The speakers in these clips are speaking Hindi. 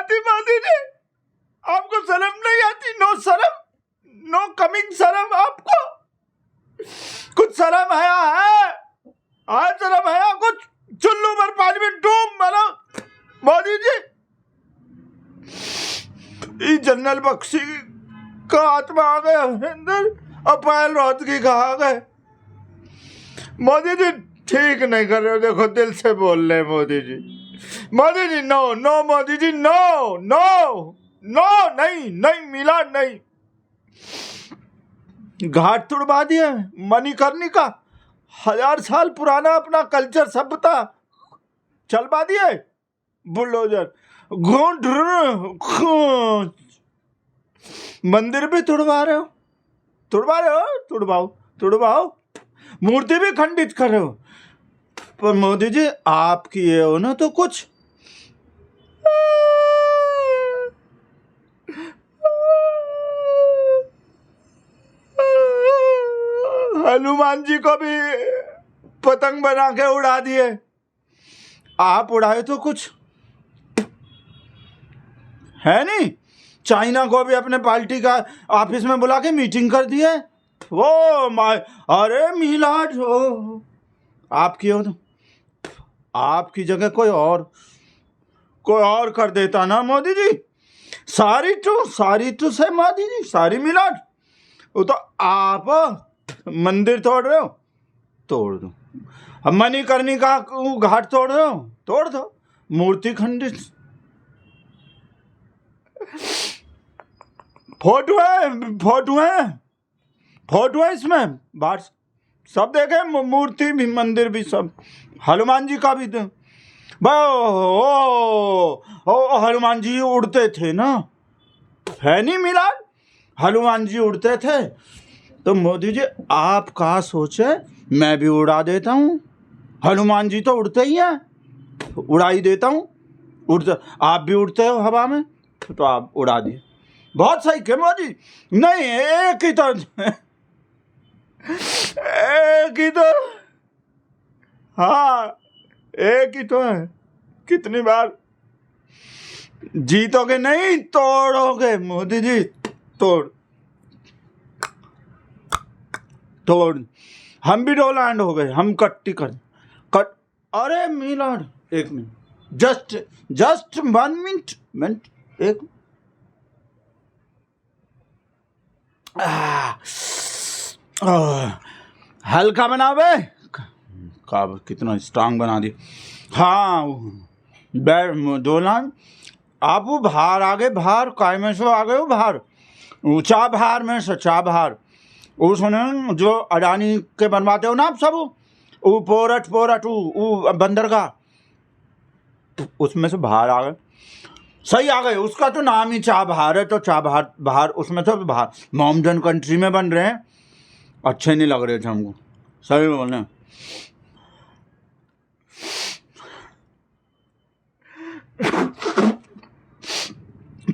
आती मोदी जी? आपको शर्म नहीं आती? नो शर्म, नो कमिंग शर्म आपको? कुछ शर्म आया है? आज शर्म आया कुछ? चुल्लू भर पानी में डूब मरो मोदी जी। जनरल बख्शी का आत्मा आ गया अंदर, अपायल रोहतगी कहा गए। मोदी जी ठीक नहीं कर रहे हो, देखो दिल से बोल रहे Modi ji. Modi ji no no, Modi ji no no no, नहीं नहीं मिला नहीं। घाट तुड़वा दिया मणिकर्णिका, 1000 साल पुराना अपना कल्चर सभ्यता चलवा दिए बुलडोजर। मंदिर भी तुड़वा रहे हो, तुड़वाओ। मूर्ति भी खंडित कर रहे हो। पर मोदी जी आप किए हो ना तो कुछ। हनुमान जी को भी पतंग बना के उड़ा दिए, आप उड़ाए तो कुछ है नहीं। चाइना को भी अपने पार्टी का ऑफिस में बुला के मीटिंग कर दिए। वो माय, अरे मिलाड हो आप किए हो तो आपकी जगह कोई और कर देता ना मोदी जी। सारी टू से मोदी जी, सारी मिलाड। वो तो आप मंदिर तोड़ रहे हो, तोड़ दो। अब मणिकर्णिका घाट तोड़ रहे हो, तोड़ दो। मूर्ति खंडित, फोटो है इसमें बाहर सब देखे, मूर्ति भी मंदिर भी सब। हनुमान जी का भी तो हनुमान जी उड़ते थे ना, है नहीं मिलाद? हनुमान जी उड़ते थे तो मोदी जी आप का सोचे मैं भी उड़ा देता हूँ। हनुमान जी तो उड़ते ही हैं, उड़ा ही देता हूँ। उड़ते आप भी उड़ते हो हवा में तो आप उड़ा दिए। बहुत सही के मोदी। नहीं एक ही तो हाँ, एक ही तो है। कितनी बार जीतोगे नहीं, तोड़ोगे मोदी जी। तोड़ हम भी डोलैंड हो गए, हम कट्टी कट। अरे मिलाड एक मिनट, जस्ट 1 मिनट एक। हल्का बना बे का, कितना स्ट्रांग बना दी। हाँ डोलैंड आप वो बाहर आगे, बाहर काय में से आ गए हो, बाहर ऊंचा भार में सच्चा भार। उसने जो अडानी के बनवाते हो ना आप सब, वो पोरट वो बंदरगाह, उसमें से बाहर आ गए। सही आ गए, उसका तो नाम ही चाबहार है। तो चाबहार बाहर, उसमें तो बाहर मॉमडन कंट्री में बन रहे हैं, अच्छे नहीं लग रहे थे हमको। सही बोलने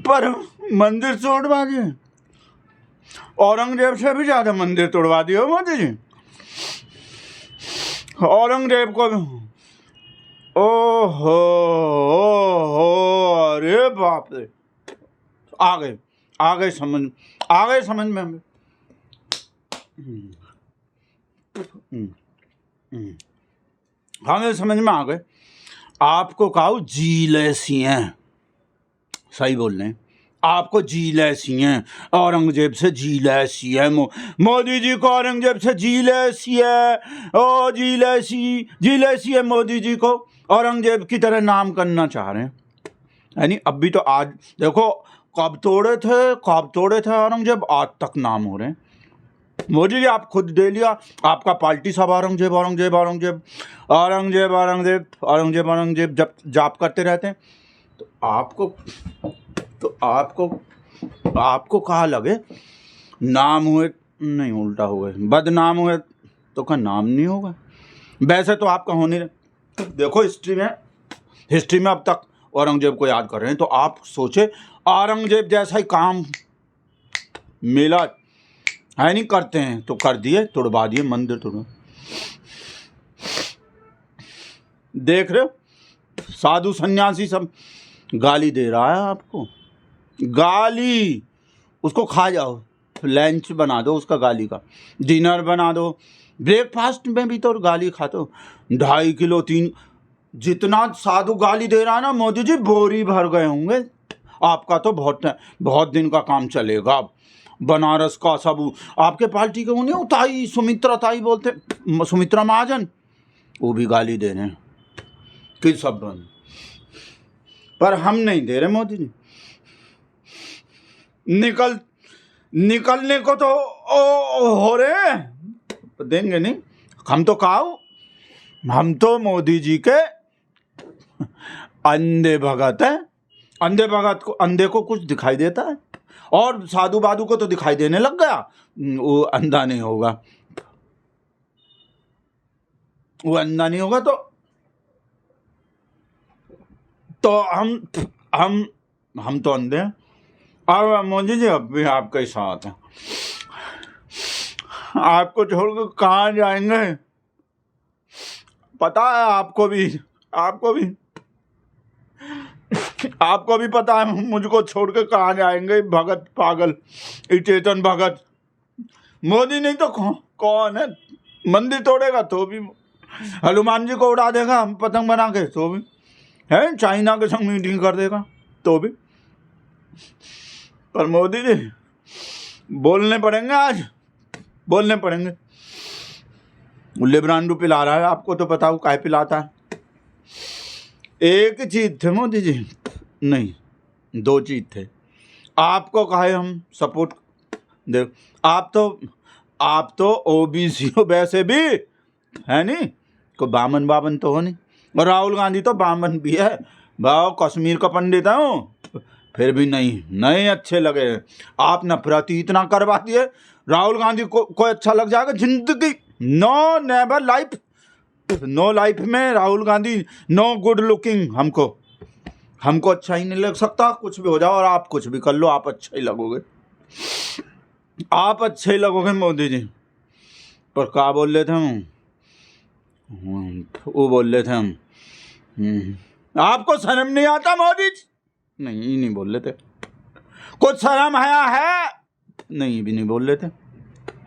पर मंदिर तोड़वा दिए, औरंगजेब से भी ज्यादा मंदिर तोड़वा दिए मोदी जी। औरंगजेब को भी, ओहो अरे बाप रे, आ गए समझ में हमें। हमें समझ में आ गए। आपको कहा जीलेसी हैं, सही बोल रहे हैं, आपको जीलेसी हैं, औरंगजेब से जीलेसी है। मोदी जी को औरंगजेब से जीलेसी है। ओ जीलेसी है मोदी जी को, औरंगजेब की तरह नाम करना चाह रहे हैं। यानी अभी तो आज देखो कब तोड़े थे औरंगजेब, आज तक नाम हो रहे हैं। मोदी जी आप खुद दे लिया, आपका पार्टी सब औरंगजेब जब जाप करते रहते हैं। तो आपको कहा लगे नाम हुए नहीं, उल्टा हो गए, बदनाम हुए तो का नाम नहीं होगा। वैसे तो आपका होने, देखो हिस्ट्री में अब तक औरंगजेब को याद कर रहे हैं। तो आप सोचे औरंगजेब जैसा ही काम मिला है नहीं करते हैं, तो कर दिए, तोड़वा दिए मंदिर, तोड़वा। देख रहे हो साधु सन्यासी सब गाली दे रहा है आपको, गाली। उसको खा जाओ, लंच बना दो उसका गाली का, डिनर बना दो, ब्रेकफास्ट में भी तो गाली खाते हो। 2.5 किलो 3, जितना साधु गाली दे रहा है ना मोदी जी, बोरी भर गए होंगे। आपका तो बहुत दिन का काम चलेगा। बनारस का सब आपके पार्टी के उन्हें ताई, सुमित्रा ताई बोलते, सुमित्रा महाजन, वो भी गाली दे रहे हैं कि सब बंद। पर हम नहीं दे रहे मोदी जी। निकलने को तो हो रहे, देंगे नहीं। हम तो हम तो मोदी जी के अंधे भगत है। अंधे को कुछ दिखाई देता है, और साधु बाधु को तो दिखाई देने लग गया। वो अंधा नहीं होगा, वो अंधा नहीं होगा तो हम तो अंधे हैं। और मोदी जी अब भी आपके साथ हैं। आपको छोड़कर कहाँ जाएंगे, पता है आपको भी पता है। मुझको छोड़ के कहाँ जाएंगे भगत पागल, चेतन भगत। मोदी नहीं तो कौन है? मंदिर तोड़ेगा तो भी, हनुमान जी को उड़ा देगा पतंग बना के तो भी है, चाइना के संग मीटिंग कर देगा तो भी। पर मोदी जी बोलने पड़ेंगे, आज बोलने पड़ेंगे। लिब्रांडू पिला रहा है, आपको तो पता हो काय पिलाता है। एक चीज थे मोदी जी, नहीं 2 चीज थे। आपको कहे हम सपोर्ट दे, आप तो ओबीसी हो वैसे भी है नहीं, को बामन तो हो नहीं। और राहुल गांधी तो बामन भी है, भाव कश्मीर का पंडित है, फिर भी नहीं अच्छे लगे। आप नफरत इतना करवा दिए, राहुल गांधी को अच्छा लग जाएगा जिंदगी। नो लाइफ में Rahul Gandhi no good looking. हमको अच्छा ही नहीं लग सकता, कुछ भी हो जाओ। और आप कुछ भी कर लो, आप अच्छा ही लगोगे, आप अच्छे ही लगोगे मोदी जी। पर क्या बोल रहे थे हम? वो बोल रहे थे हम, आपको शर्म नहीं आता मोदी जी? नहीं बोल रहे थे। कुछ शर्म आया है? नहीं भी नहीं बोल रहे थे।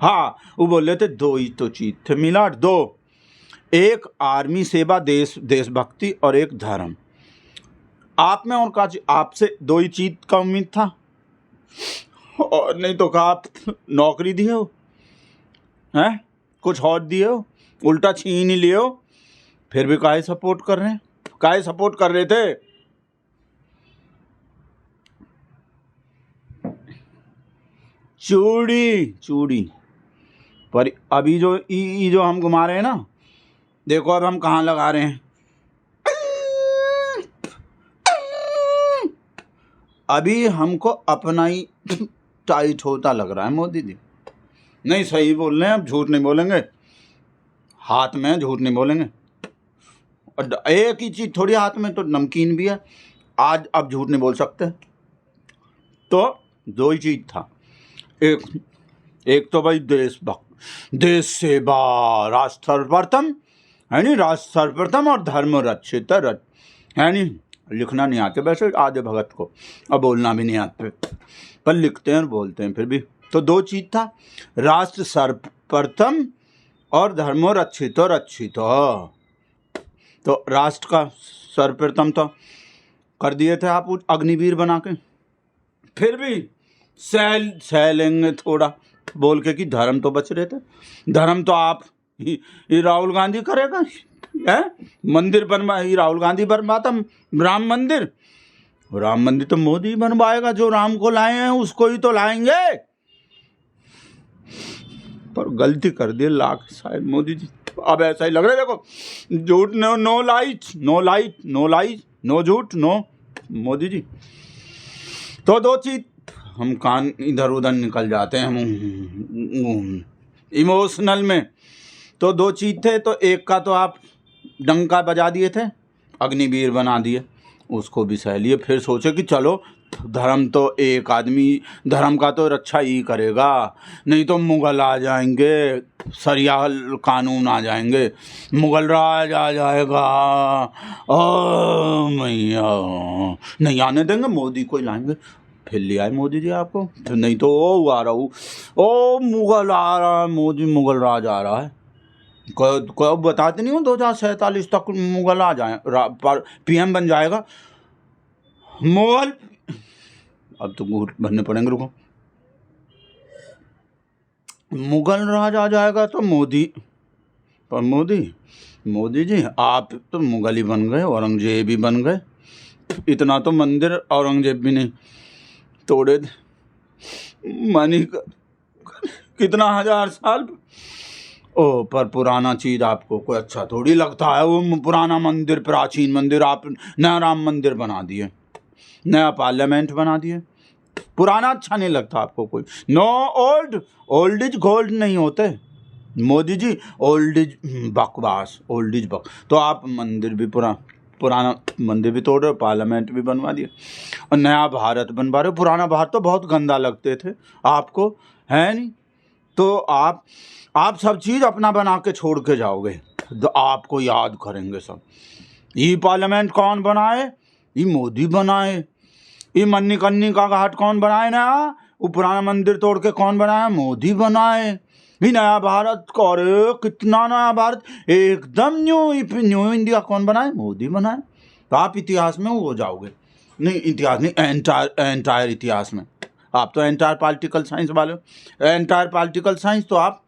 हाँ, वो बोल रहे थे 2 ही तो चीज थे मिलाट, 2। एक आर्मी सेवा, देशभक्ति, और एक धर्म। आप में और का आपसे 2 ही चीज का उम्मीद था, और नहीं तो कहा आप नौकरी दिए हो हैं, कुछ और दिए हो, उल्टा छीन ही लिए हो। फिर भी काहे सपोर्ट कर रहे हैं? काहे सपोर्ट कर रहे थे? चूड़ी पर अभी जो हम घुमा रहे हैं ना, देखो अब हम कहाँ लगा रहे हैं। अभी हमको अपना ही टाइट होता लग रहा है मोदी जी। नहीं, सही बोल रहे हैं, अब झूठ नहीं बोलेंगे, हाथ में झूठ नहीं बोलेंगे। और एक ही चीज थोड़ी, हाथ में तो नमकीन भी है आज, अब झूठ नहीं बोल सकते। तो 2 ही चीज था, एक तो भाई देश सेवा, राष्ट्र सर्वप्रथम है नहीं, राष्ट्र सर्वप्रथम, और धर्म रक्षित है नहीं। लिखना नहीं आते वैसे आधे भगत को, और बोलना भी नहीं आते, पर लिखते हैं और बोलते हैं फिर भी। तो 2 चीज था, राष्ट्र सर्वप्रथम और धर्म रक्षित। तो राष्ट्र का सर्वप्रथम तो कर दिए थे आप अग्निवीर बना के। फिर भी सह लेंगे थोड़ा बोल के कि धर्म तो बच रहे थे। धर्म तो आप ही राहुल गांधी करेगा है, मंदिर बनवाई राहुल गांधी बनवाता, राम मंदिर तो मोदी बनवाएगा। जो राम को लाए हैं उसको ही तो लाएंगे। पर गलती कर दी लाख शायद मोदी जी, अब ऐसा ही लग रहा है। देखो, झूठ नो लाइट नो झूठ नो मोदी जी। तो 2 चीज, हम कान इधर उधर निकल जाते हैं हम इमोशनल में। तो 2 चीज थे, तो एक का तो आप डंका बजा दिए थे, अग्निवीर बना दिए, उसको भी सह लिए। फिर सोचे कि चलो धर्म तो एक आदमी धर्म का तो रक्षा ही करेगा, नहीं तो मुगल आ जाएंगे, सरिया कानून आ जाएंगे, मुगल राज आ जाएगा। ओ मैया, नहीं आने देंगे, मोदी को ही लाएंगे। फिर ले आए मोदी जी आपको, फिर नहीं तो ओ आ रहा हूँ, ओ मुगल आ रहा है, मोदी मुगल राज आ रहा है। कोई बताते नहीं हूँ 2047 तक मुगल आ जाए, पीएम बन जाएगा मुगल। अब तो घूट भरने पड़ेंगे, रुको। मुगल राज आ जाएगा तो मोदी, पर मोदी जी आप तो मुगल ही बन गए, औरंगजेब ही बन गए। इतना तो मंदिर औरंगजेब भी नहीं तोड़े मानी कितना 1000 साल। ओ पर पुराना चीज आपको कोई अच्छा थोड़ी लगता है, वो पुराना मंदिर, प्राचीन मंदिर आप नया राम मंदिर बना दिए, नया पार्लियामेंट बना दिए, पुराना अच्छा नहीं लगता आपको कोई। नो, ओल्ड इज गोल्ड नहीं होते मोदी जी, ओल्ड इज बकवास, ओल्ड इज बक। तो आप मंदिर भी पुराना मंदिर भी तोड़ रहे हो, पार्लियामेंट भी बनवा दिए और नया भारत बनवा रहे हो। पुराना भारत तो बहुत गंदा लगते थे आपको, है नहीं? तो आप सब चीज़ अपना बना के छोड़ के जाओगे तो आपको याद करेंगे सब। ये पार्लियामेंट कौन बनाए? ये मोदी बनाए। ये मन्नी का घाट कौन बनाए ना? वो पुराना मंदिर तोड़ के कौन बनाया? मोदी बनाए। ये नया भारत, अरे कितना नया भारत, एकदम न्यू इंडिया कौन बनाए? मोदी बनाए। तो आप इतिहास में हो जाओगे। नहीं इतिहास नहीं, एंटायर इतिहास में। आप तो एंटायर पॉलिटिकल साइंस वाले हो, एंटायर पॉलिटिकल साइंस, तो आप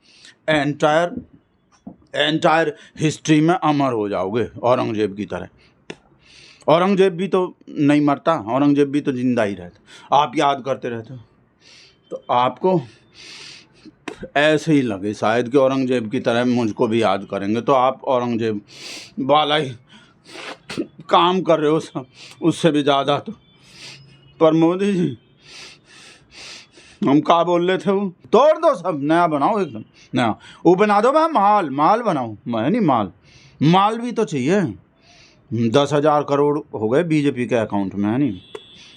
एंटायर हिस्ट्री में अमर हो जाओगे औरंगजेब की तरह। औरंगजेब भी तो नहीं मरता, औरंगजेब भी तो जिंदा ही रहता, आप याद करते रहते हो। तो आपको ऐसे ही लगे शायद कि औरंगजेब की तरह मुझको भी याद करेंगे, तो आप औरंगजेब वाला ही काम कर रहे हो सब, उससे भी ज़्यादा। तो पर मोदी जी हम क्या बोल रहे थे, वो तोड़ दो सब, नया बनाओ, एकदम नया। वो बना दो, मैं माल बनाऊँ, मैं नहीं माल भी तो चाहिए। 10,000 करोड़ हो गए बीजेपी के अकाउंट में, है नहीं?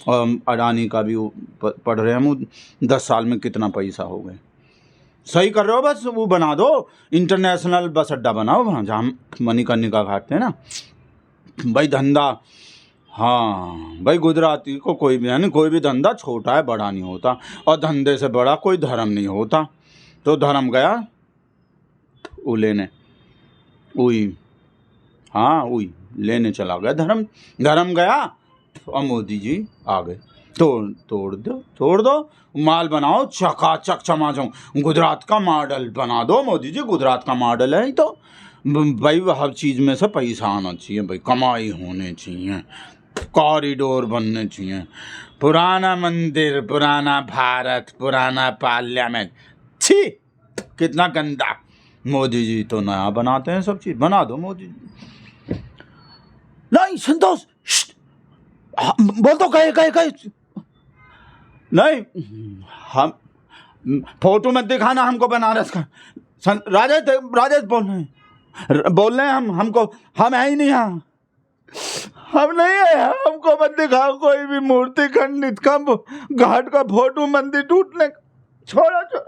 और अडानी का भी वो पढ़ रहे हैं हम, 10 साल में कितना पैसा हो गए। सही कर रहे हो, बस वो बना दो, इंटरनेशनल बस अड्डा बनाओ वहाँ जहाँ मणिकर्णिका घाट है ना भाई। धंधा, हाँ भाई, गुजराती को कोई भी, यानी कोई भी धंधा छोटा है बड़ा नहीं होता, और धंधे से बड़ा कोई धर्म नहीं होता। तो धर्म गया वो लेने, वही, हाँ वही लेने चला गया धर्म गया, और मोदी जी आ गए। तोड़ दो, माल बनाओ, चकाचक चमाचम, गुजरात का मॉडल बना दो मोदी जी। गुजरात का मॉडल है तो भाई, हर चीज़ में से पैसा आना चाहिए भाई, कमाई होने चाहिए, कॉरिडोर बनने चाहिए, पुराना मंदिर, पुराना भारत, पुराना पार्लियामेंट, छी कितना गंदा। मोदी जी तो नया बनाते हैं, सब चीज़ बना दो मोदी जी। नहीं संतोष, बोल दो, कहे नहीं, हम फोटो मत दिखाना हमको बनारस का। राजेश बोल रहे हैं हमको, हम है ही नहीं यहाँ, हम नहीं है, हमको मत दिखाओ कोई भी मूर्ति खंडित का, घाट का फोटो, मंदिर टूटने, छोड़ो।